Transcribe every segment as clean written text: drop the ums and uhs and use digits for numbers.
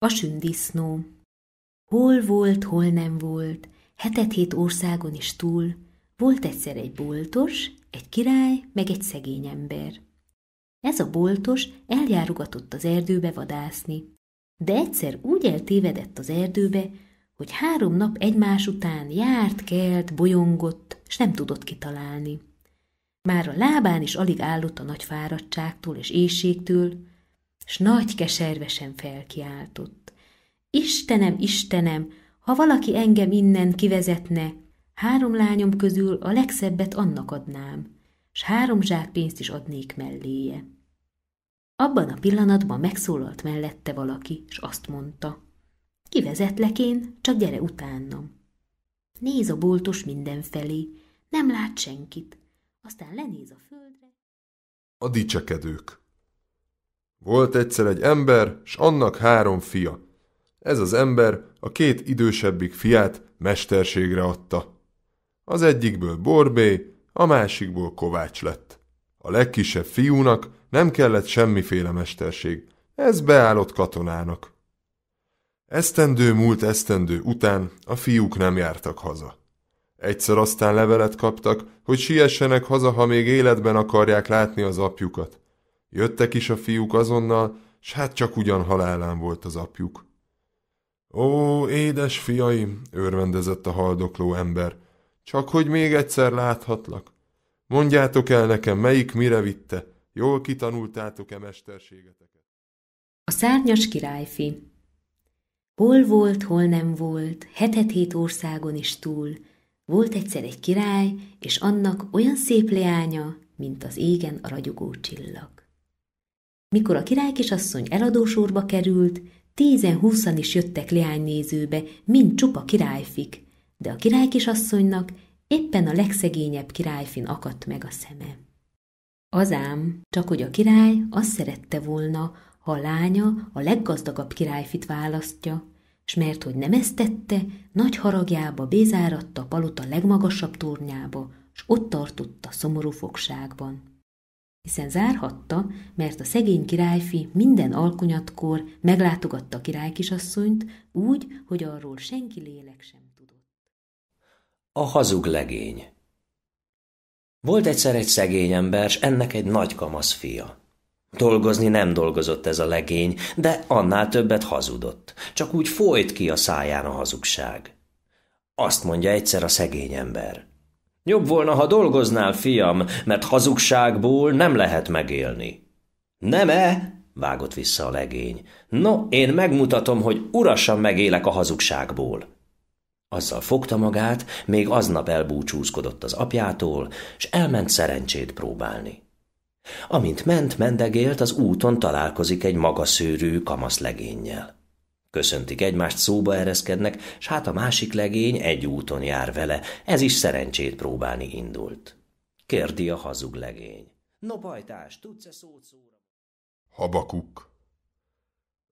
A sündisznó. Hol volt, hol nem volt, 7 országon is túl, volt egyszer egy boltos, egy király, meg egy szegény ember. Ez a boltos eljárogatott az erdőbe vadászni, de egyszer úgy eltévedett az erdőbe, hogy 3 nap egymás után járt, kelt, bolyongott, s nem tudott kitalálni. Már a lábán is alig állott a nagy fáradtságtól és éhségtől, s nagy keservesen felkiáltott. Istenem, Istenem, ha valaki engem innen kivezetne, 3 lányom közül a legszebbet annak adnám, s 3 zsák pénzt is adnék melléje. Abban a pillanatban megszólalt mellette valaki, s azt mondta, kivezetlek én, csak gyere utánam. Néz a boltos mindenfelé, nem lát senkit, aztán lenéz a földre. A dicsekedők. Volt egyszer egy ember, s annak 3 fia. Ez az ember a 2 idősebbik fiát mesterségre adta. Az egyikből Borbély, a másikból Kovács lett. A legkisebb fiúnak nem kellett semmiféle mesterség, ez beállott katonának. Esztendő múlt esztendő után a fiúk nem jártak haza. Egyszer aztán levelet kaptak, hogy siessenek haza, ha még életben akarják látni az apjukat. Jöttek is a fiúk azonnal, s hát csak ugyan halálán volt az apjuk. Ó, édes fiaim, örvendezett a haldokló ember, csak hogy még egyszer láthatlak. Mondjátok el nekem, melyik mire vitte, jól kitanultátok-e mesterségeteket? A szárnyas királyfi. Hol volt, hol nem volt, 7 országon is túl, volt egyszer egy király, és annak olyan szép leánya, mint az égen a ragyogó csillag. Mikor a királykisasszony eladósorba került, 10-20 is jöttek leánynézőbe, mind csupa királyfik, de a királykisasszonynak éppen a legszegényebb királyfin akadt meg a szeme. Azám, csak hogy a király azt szerette volna, ha a lánya a leggazdagabb királyfit választja, s mert hogy nem ezt tette, nagy haragjába bézáratta a palota legmagasabb tornyába, s ott tartotta szomorú fogságban. Hiszen zárhatta, mert a szegény királyfi minden alkonyatkor meglátogatta a királykisasszonyt úgy, hogy arról senki lélek sem tudott. A hazug legény. Volt egyszer egy szegény ember, s ennek egy nagy kamasz fia. Dolgozni nem dolgozott ez a legény, de annál többet hazudott. Csak úgy folyt ki a száján a hazugság. Azt mondja egyszer a szegény ember. Jobb volna, ha dolgoznál, fiam, mert hazugságból nem lehet megélni. Nem-e? Vágott vissza a legény. No, én megmutatom, hogy urasan megélek a hazugságból. Azzal fogta magát, még aznap elbúcsúzkodott az apjától, s elment szerencsét próbálni. Amint mendegélt, az úton találkozik egy magaszőrű kamasz legénnyel. Köszöntik egymást, szóba ereszkednek, s hát a másik legény egy úton jár vele, ez is szerencsét próbálni indult. Kérdi a hazug legény. No, pajtás, tudsz-e szót szóra? Habakuk.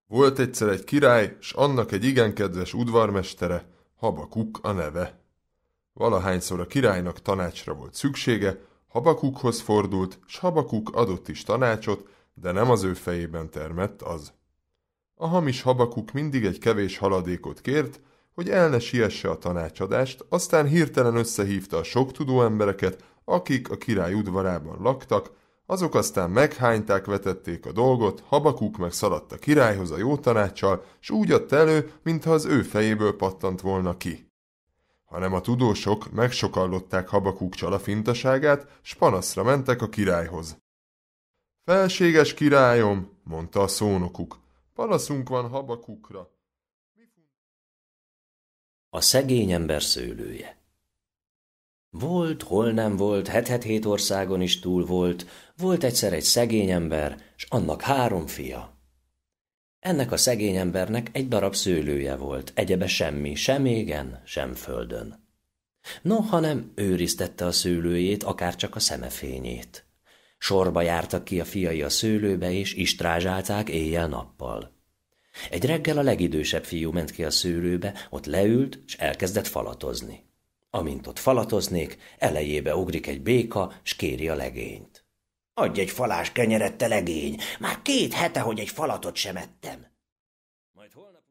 Volt egyszer egy király, s annak egy igen kedves udvarmestere, Habakuk a neve. Valahányszor a királynak tanácsra volt szüksége, Habakukhoz fordult, s Habakuk adott is tanácsot, de nem az ő fejében termett az. A hamis Habakuk mindig egy kevés haladékot kért, hogy el ne siesse a tanácsadást, aztán hirtelen összehívta a sok tudó embereket, akik a király udvarában laktak, azok aztán meghányták, vetették a dolgot, Habakuk meg szaladt a királyhoz a jó tanáccsal, s úgy adta elő, mintha az ő fejéből pattant volna ki. Hanem a tudósok megsokallották Habakuk csalafintaságát, s panaszra mentek a királyhoz. Felséges királyom, mondta a szónokuk, panaszunk van Habakukra. A szegény ember szőlője. Volt, hol nem volt, 7 országon is túl volt, volt egyszer egy szegény ember, s annak 3 fia. Ennek a szegény embernek egy darab szőlője volt, egyebe semmi, sem égen, sem földön. No, hanem őriztette a szőlőjét, akárcsak a szemefényét. Sorba jártak ki a fiai a szőlőbe, és istrázsálták éjjel-nappal. Egy reggel a legidősebb fiú ment ki a szőlőbe, ott leült, s elkezdett falatozni. Amint ott falatoznék, elejébe ugrik egy béka, s kéri a legényt. Adj egy falás kenyeret, te legény, már 2 hete, hogy egy falatot sem ettem. Majd holnap